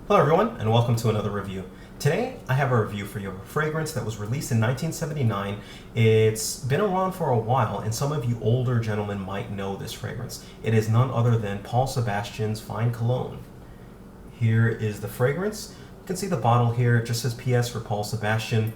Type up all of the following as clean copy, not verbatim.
Hello everyone, and welcome to another review. Today, I have a review for you of a fragrance that was released in 1979. It's been around for a while, and some of you older gentlemen might know this fragrance. It is none other than Paul Sebastian's Fine Cologne. Here is the fragrance. You can see the bottle here. It just says PS for Paul Sebastian.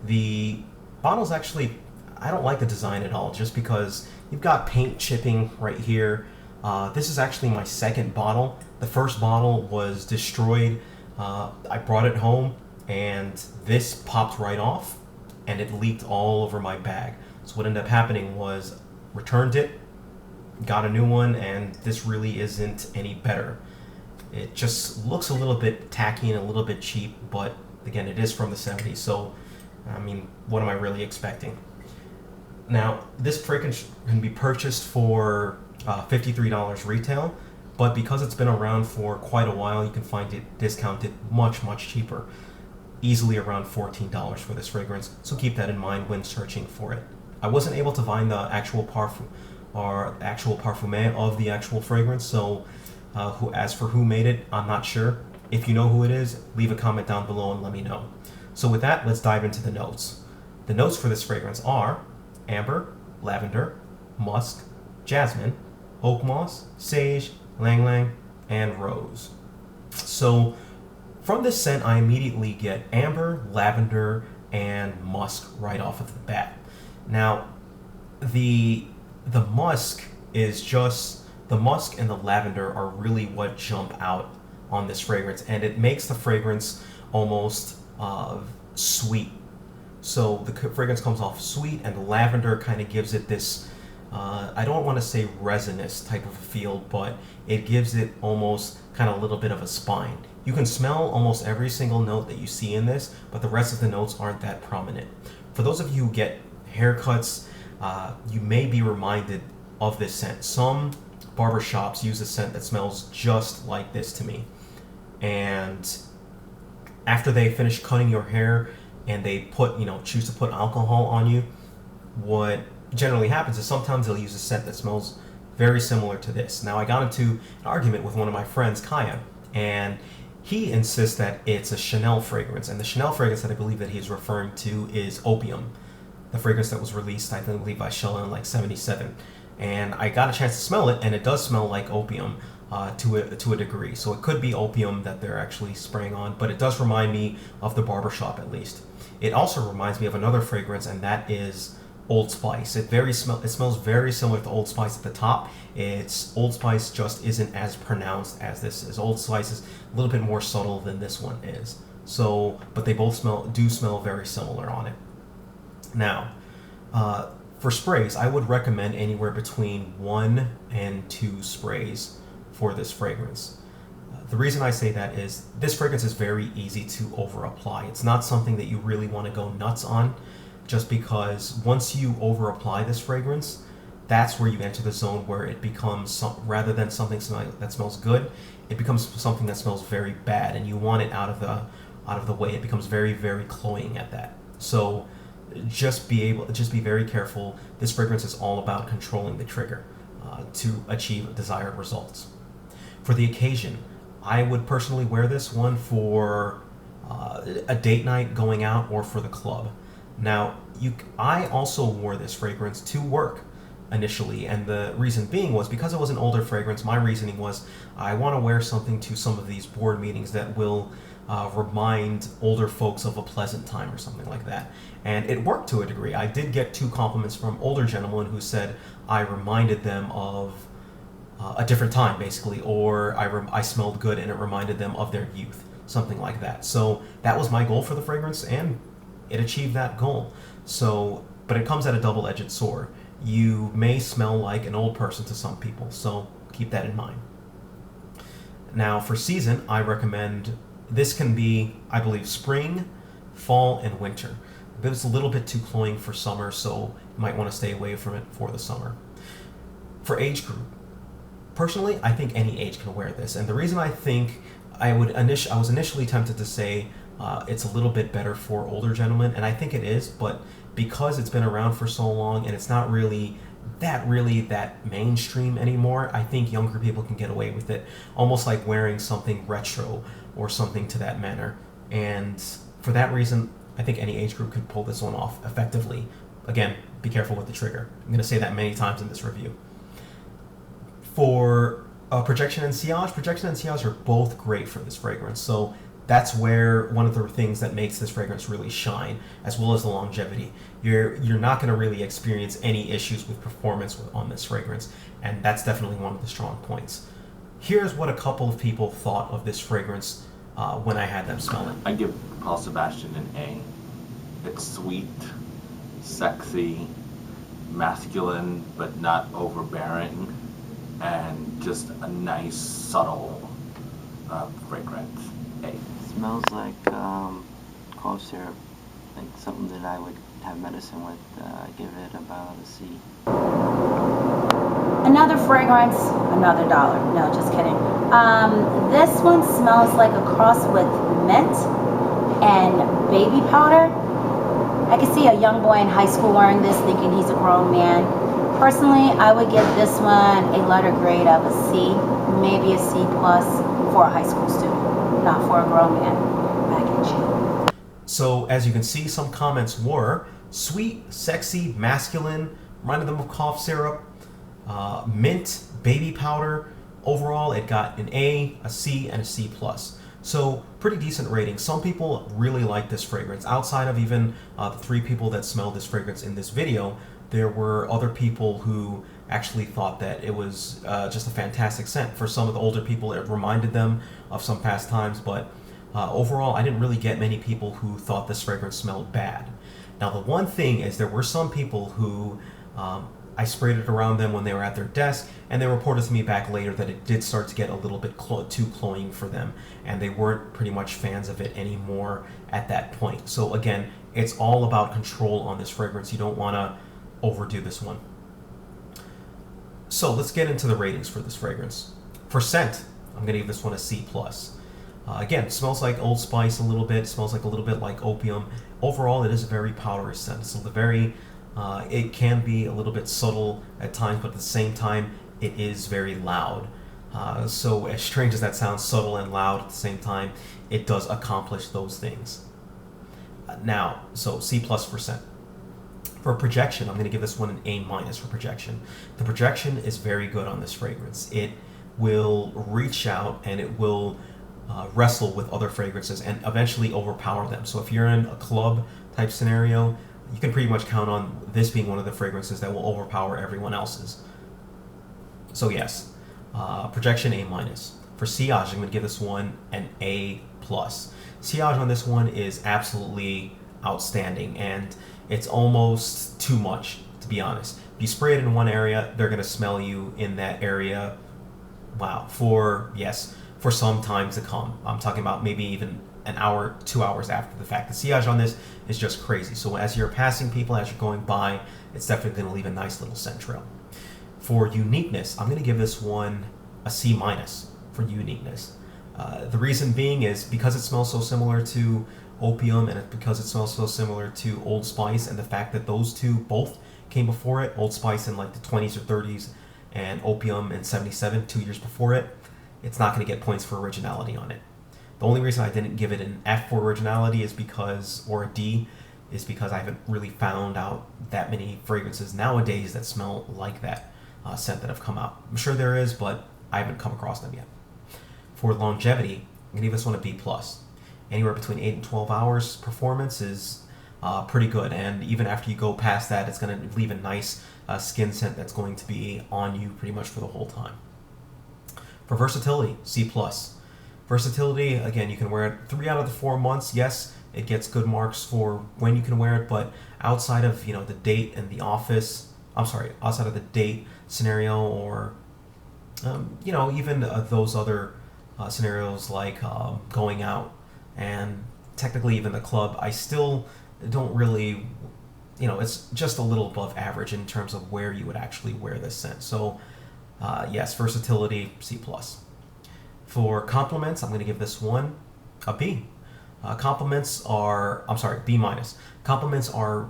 The bottle's actually, I don't like the design at all, just because you've got paint chipping right here. This is actually my second bottle. The first bottle was destroyed. I brought it home and this popped right off and it leaked all over my bag. So what ended up happening was returned it, got a new one, and this really isn't any better. It just looks a little bit tacky and a little bit cheap, but again, it is from the 70s, so I mean, what am I really expecting? Now, this fragrance can be purchased for $53 retail, but because it's been around for quite a while, you can find it discounted much cheaper, easily around $14 for this fragrance, so keep that in mind when searching for it. I wasn't able to find the actual parfum or actual parfumé of the actual fragrance, so as for who made it, I'm not sure. If you know who it is, leave a comment down below and let me know. So with that, let's dive into the notes. The notes for this fragrance are amber, lavender, musk, jasmine, oak moss, sage, lang lang, and rose. So from this scent, I immediately get amber, lavender, and musk right off of the bat. Now, the musk is just, the musk and the lavender are really what jump out on this fragrance, and it makes the fragrance almost sweet. So the fragrance comes off sweet, and the lavender kind of gives it this I don't want to say resinous type of a feel, but it gives it almost kind of a little bit of a spine. You can smell almost every single note that you see in this, but the rest of the notes aren't that prominent. For those of you who get haircuts, you may be reminded of this scent. Some barbershops use a scent that smells just like this to me. And after they finish cutting your hair and they choose to put alcohol on you, what generally happens is sometimes they'll use a scent that smells very similar to this. Now, I got into an argument with one of my friends, Kaya, and he insists that it's a Chanel fragrance, and the Chanel fragrance that I believe that he's referring to is Opium, the fragrance that was released, I believe, by Chanel in like 77. And I got a chance to smell it, and it does smell like opium to a degree. So it could be opium that they're actually spraying on, but it does remind me of the Barbershop at least. It also reminds me of another fragrance, and that is Old Spice. It smells very similar to Old Spice at the top. It's Old Spice just isn't as pronounced as this is. Old Spice is a little bit more subtle than this one is. So, but they both do smell very similar on it. Now, for sprays, I would recommend anywhere between 1 and 2 sprays for this fragrance. The reason I say that is this fragrance is very easy to over apply. It's not something that you really want to go nuts on, just because once you over apply this fragrance, that's where you enter the zone where it becomes, rather than something that smells good, it becomes something that smells very bad, and you want it out of the way. It becomes very cloying at that. So just be very careful. This fragrance is all about controlling the trigger to achieve desired results. For the occasion, I would personally wear this one for a date night, going out, or for the club. Now, I also wore this fragrance to work initially, and the reason being was because it was an older fragrance. My reasoning was I want to wear something to some of these board meetings that will remind older folks of a pleasant time or something like that. And it worked to a degree. I did get 2 compliments from older gentlemen who said I reminded them of a different time, basically, or I smelled good and it reminded them of their youth, something like that. So that was my goal for the fragrance, and it achieved that goal. So, but it comes at a double-edged sword. You may smell like an old person to some people, so keep that in mind. Now, for season, I recommend, this can be, I believe, spring, fall, and winter. But it's a little bit too cloying for summer, so you might want to stay away from it for the summer. For age group, personally, I think any age can wear this, and the reason I think I was initially tempted to say it's a little bit better for older gentlemen, and I think it is, but because it's been around for so long and it's not really that really that mainstream anymore. I think younger people can get away with it, almost like wearing something retro or something to that manner. And for that reason, I think any age group can pull this one off effectively. Again, be careful with the trigger. I'm going to say that many times in this review. For projection and sillage are both great for this fragrance. So that's where one of the things that makes this fragrance really shine, as well as the longevity. You're not going to really experience any issues with performance on this fragrance, and that's definitely one of the strong points. Here's what a couple of people thought of this fragrance when I had them smell it. I give Paul Sebastian an A. It's sweet, sexy, masculine, but not overbearing, and just a nice, subtle fragrance. A. Smells like cough syrup, like something that I would have medicine with. I give it about a C. Another fragrance, another dollar. No, just kidding. This one smells like a cross with mint and baby powder. I could see a young boy in high school wearing this thinking he's a grown man. Personally, I would give this one a letter grade of a C, maybe a C plus for a high school student, not for a grown man. Back at you. So as you can see, some comments were sweet, sexy, masculine, reminded them of cough syrup, mint, baby powder. Overall, it got an A, a C, and a C plus. So pretty decent rating. Some people really like this fragrance. Outside of even the 3 people that smelled this fragrance in this video, there were other people who actually thought that it was just a fantastic scent. For some of the older people, it reminded them of some past times, but overall, I didn't really get many people who thought this fragrance smelled bad. Now, the one thing is there were some people who I sprayed it around them when they were at their desk, and they reported to me back later that it did start to get a little bit too cloying for them, and they weren't pretty much fans of it anymore at that point. So again, it's all about control on this fragrance. You don't want to overdo this one. So let's get into the ratings for this fragrance. For scent, I'm going to give this one a C+. Again, it smells like Old Spice a little bit, smells like a little bit like opium. Overall, it is a very powdery scent. So it can be a little bit subtle at times, but at the same time, it is very loud. So as strange as that sounds, subtle and loud at the same time, it does accomplish those things. Now, so C+ for scent. For projection, I'm going to give this one an A- for projection. The projection is very good on this fragrance. It will reach out and it will wrestle with other fragrances and eventually overpower them. So if you're in a club type scenario, you can pretty much count on this being one of the fragrances that will overpower everyone else's. So yes, projection A-. For sillage, I'm going to give this one an A+. Sillage on this one is absolutely outstanding, and it's almost too much, to be honest. If you spray it in one area, they're going to smell you in that area, wow, for some time to come. I'm talking about maybe even an hour, 2 hours after the fact. The sillage on this is just crazy. So as you're passing people, as you're going by, it's definitely going to leave a nice little scent trail. For uniqueness, I'm going to give this one a C- for uniqueness. The reason being is because it smells so similar to opium, and because it smells so similar to Old Spice, and the fact that those two both came before it, Old Spice in like the 20s or 30s, and opium in 77, 2 years before it, it's not going to get points for originality on it. The only reason I didn't give it an F for originality is because, or a D, is because I haven't really found out that many fragrances nowadays that smell like that scent that have come out. I'm sure there is, but I haven't come across them yet. For longevity, I'm going to give this one a B+. Anywhere between 8 and 12 hours performance is pretty good, and even after you go past that, it's going to leave a nice skin scent that's going to be on you pretty much for the whole time. For versatility, C+. Versatility, again, you can wear it 3 out of the 4 months. Yes, it gets good marks for when you can wear it, but outside of the date and the office, outside of the date scenario, or even those other scenarios like going out and technically even the club, I still don't really, it's just a little above average in terms of where you would actually wear this scent. So yes, versatility, C+. For compliments, I'm going to give this one a B. Compliments are, B-. Compliments are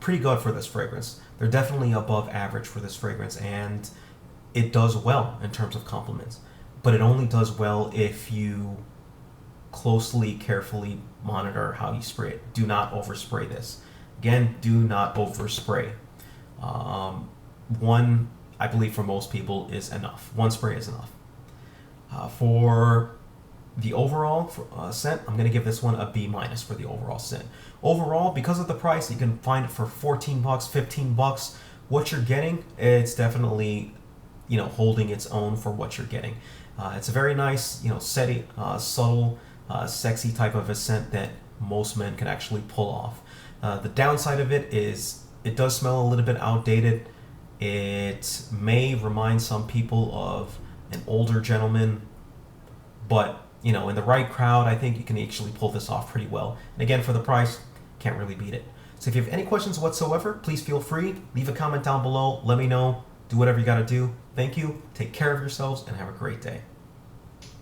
pretty good for this fragrance. They're definitely above average for this fragrance, and it does well in terms of compliments. But it only does well if you closely, carefully monitor how you spray it. Do not overspray this. Again, do not overspray. One, I believe for most people, is enough. One spray is enough. For the overall scent, I'm going to give this one a B- for the overall scent. Overall, because of the price, you can find it for $14, $15. What you're getting, it's definitely, holding its own for what you're getting. It's a very nice, steady, subtle, sexy type of a scent that most men can actually pull off. The downside of it is it does smell a little bit outdated. It may remind some people of an older gentleman, but in the right crowd, I think you can actually pull this off pretty well. And again, for the price, can't really beat it. So if you have any questions whatsoever, please feel free. Leave a comment down below. Let me know. Do whatever you got to do. Thank you. Take care of yourselves and have a great day.